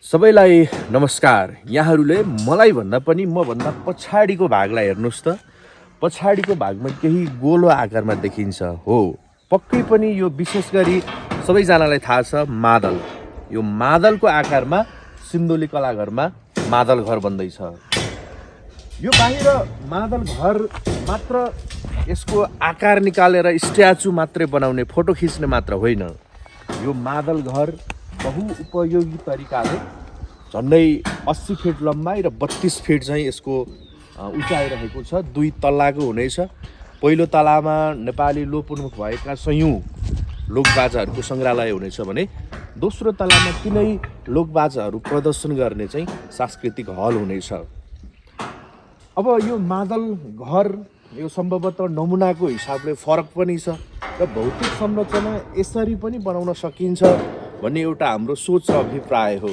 सबैलाई नमस्कार। यहाँहरूले मलाई भन्दा पनि मभन्दा पछाडिको भागलाई हेर्नुहोस् त। पछाडिको भागमा केही गोलो आकारमा देखिन्छ। हो, पक्कै पनि यो विशेष गरी सबैजनालाई थाहा छ मादल। यो मादलको आकारमा सिन्धुली कलाघरमा मादल घर बन्दैछ। यो बाहिर मादल घर मात्र यसको आकार निकालेर स्ट्याचु मात्रै बनाउने, फोटो खिच्ने मात्र होइन। यो मादल घर बहुउपयोगी तरिकाले झन्डै 80 फिट लम्बाइ र 32 फिट चाहिँ यसको उचाइ रहेको छ। 2 तल्लाको हुनेछ। पहिलो तलामा नेपाली लोपोन्मुख भएका सयौं लोकबाजाहरूको सङ्ग्रहालय हुनेछ भने दोस्रो तलामा तिनै लोकबाजाहरू प्रदर्शन गर्ने चाहिँ सांस्कृतिक हल हुनेछ। अब यो मादल घर यो सम्भवतः नमुनाको हिसाबले फरक पनि छ र भौतिक संरचना यसरी पनि बनाउन सकिन्छ भन्ने एउटा हाम्रो सोच र अभिप्राय हो।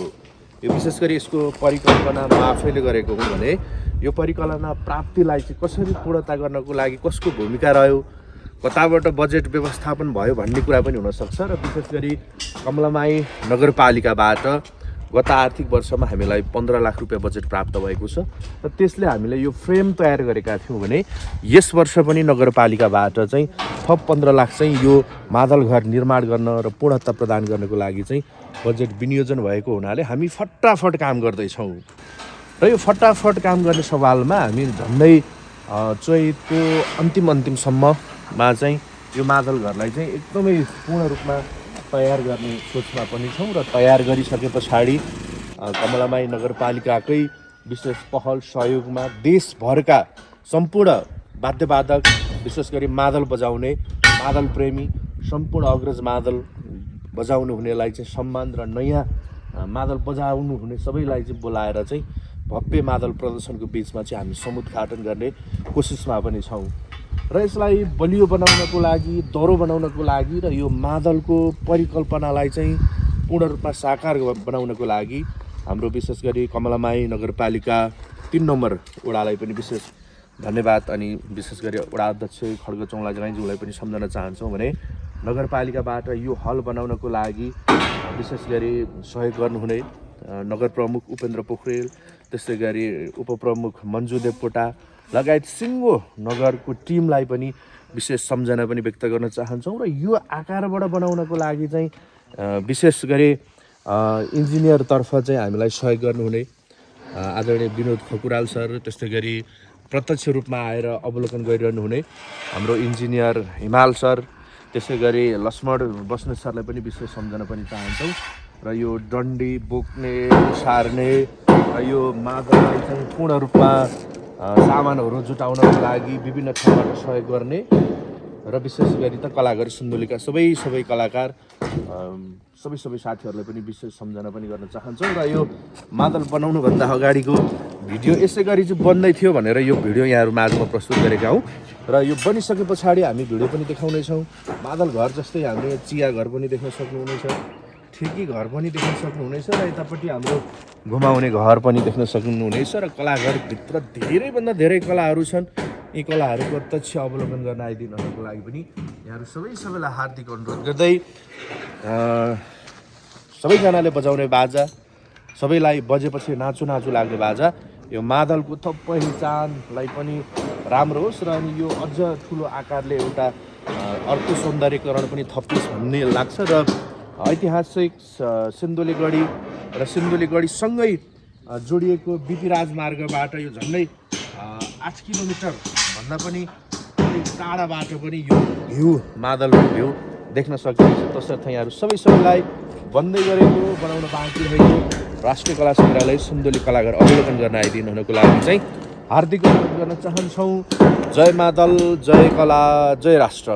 यो विशेष गरी यसको परिकल्पना म आफैले गरेको हुँ भने यो परिकल्पना प्राप्तिलाई चाहिँ कसरी पूर्णता गर्नको लागि कसको भूमिका रह्यो, कताबाट बजेट व्यवस्थापन भयो भन्ने कुरा पनि हुनसक्छ। र विशेष गरी कमलामाई नगरपालिकाबाट गत आर्थिक वर्षमा हामीलाई 15 लाख रुपियाँ बजेट प्राप्त भएको छ र त्यसले हामीले यो फ्रेम तयार गरेका थियौँ भने यस वर्ष पनि नगरपालिकाबाट चाहिँ थप 15 लाख चाहिँ यो मादल घर निर्माण गर्न र पूर्णता प्रदान गर्नको लागि चाहिँ बजेट विनियोजन भएको हुनाले हामी फटाफट काम गर्दैछौँ। र यो फटाफट काम गर्ने सवालमा हामी झन्डै चैतको अन्तिमसम्ममा चाहिँ यो मादल घरलाई चाहिँ एकदमै पूर्ण रूपमा तयार गर्ने सोचमा पनि छौँ र तयार गरिसके पछाडि कमलामाई नगरपालिकाकै विशेष पहल सहयोगमा देशभरका सम्पूर्ण वाद्यवादक, विशेष गरी मादल बजाउने, मादल प्रेमी, सम्पूर्ण अग्रज मादल बजाउनु हुनेलाई चाहिँ सम्मान र नयाँ मादल बजाउनु हुने सबैलाई चाहिँ बोलाएर चाहिँ भव्य मादल प्रदर्शनको बिचमा चाहिँ हामी समुद्घाटन गर्ने कोसिसमा पनि छौँ। र यसलाई बलियो बनाउनको लागि, दह्रो बनाउनको लागि र यो मादलको परिकल्पनालाई चाहिँ पूर्ण रूपमा साकार बनाउनको लागि हाम्रो विशेष गरी कमलामाई नगरपालिका 3 नम्बर वडालाई पनि विशेष धन्यवाद अनि विशेष गरी वडा अध्यक्ष खड्ग चौँला गाईज्यूलाई पनि सम्झन चाहन्छौँ भने नगरपालिकाबाट यो हल बनाउनको लागि विशेष गरी सहयोग गर्नुहुने नगर प्रमुख उपेन्द्र पोखरेल, त्यसै गरी उपप्रमुख मन्जु देवकोटा लगायत सिङ्गो नगरको टिमलाई पनि विशेष सम्झना पनि व्यक्त गर्न चाहन्छौँ। र यो आकारबाट बनाउनको लागि चाहिँ विशेष गरी इन्जिनियरतर्फ चाहिँ हामीलाई सहयोग गर्नुहुने आदरणीय विनोद खकुराल सर, त्यस्तै गरी प्रत्यक्ष रूपमा आएर अवलोकन गरिरहनु हुने हाम्रो इन्जिनियर हिमाल सर, त्यसै गरी लक्ष्मण बस्नेत सरलाई पनि विशेष सम्झना पनि चाहन्छौँ। र यो डन्डी बोक्ने, सार्ने र यो मादललाई चाहिँ पूर्ण रूपमा सामानहरू जुटाउनको लागि विभिन्न ठाउँबाट सहयोग गर्ने र विशेष गरी त कलाकार सिन्धुलीका सबै कलाकार सबै साथीहरूलाई पनि विशेष सम्झना पनि गर्न चाहन्छौँ। र यो मादल बनाउनुभन्दा अगाडिको भिडियो यसै गरी चाहिँ बन्दै थियो भनेर यो भिडियो यहाँहरू माझमा प्रस्तुत गरेका हौँ। र यो बनिसके पछाडि हामी भिडियो पनि देखाउनेछौँ। मादल घर जस्तै हामीले चिया घर पनि देख्न सक्नुहुनेछ, ठेकी घर पनि देख्न सक्नुहुनेछ र यतापट्टि हाम्रो घुमाउने घर पनि देख्न सक्नुहुनेछ। र कलाघरभित्र धेरैभन्दा धेरै कलाहरू छन्। यी कलाहरू प्रत्यक्ष अवलोकन गर्न आइदिनको लागि पनि यहाँहरू सबैलाई हार्दिक अनुरोध गर्दै सबैजनाले बजाउने बाजा, सबैलाई बजेपछि नाचु लाग्ने बाजा, यो मादलको थप पहिचानलाई पनि राम्रो होस् र अनि यो अझ ठुलो आकारले एउटा अर्थ सौन्दर्यकरण पनि थपियोस् भन्ने लाग्छ। र ऐतिहासिक सिन्धुली गढी र सिन्धुली गढीसँगै जोडिएको बिपी राजमार्गबाट यो झन्डै 8 किलोमिटर भन्दा पनि अलिक टाढाबाट पनि यो भ्यू, मादलको भ्यू देख्न सकिन्छ। तसर्थ यहाँहरू सबैलाई बन्दै गरेको, बनाउन बाँकी रहेको राष्ट्रिय कला सङ्ग्रहालय सिन्धुली कलाघर अवलोकन गर्न आइदिनु हुनको लागि चाहिँ हार्दिक अनुरोध गर्न चाहन्छौँ। जय मादल, जय कला, जय राष्ट्र।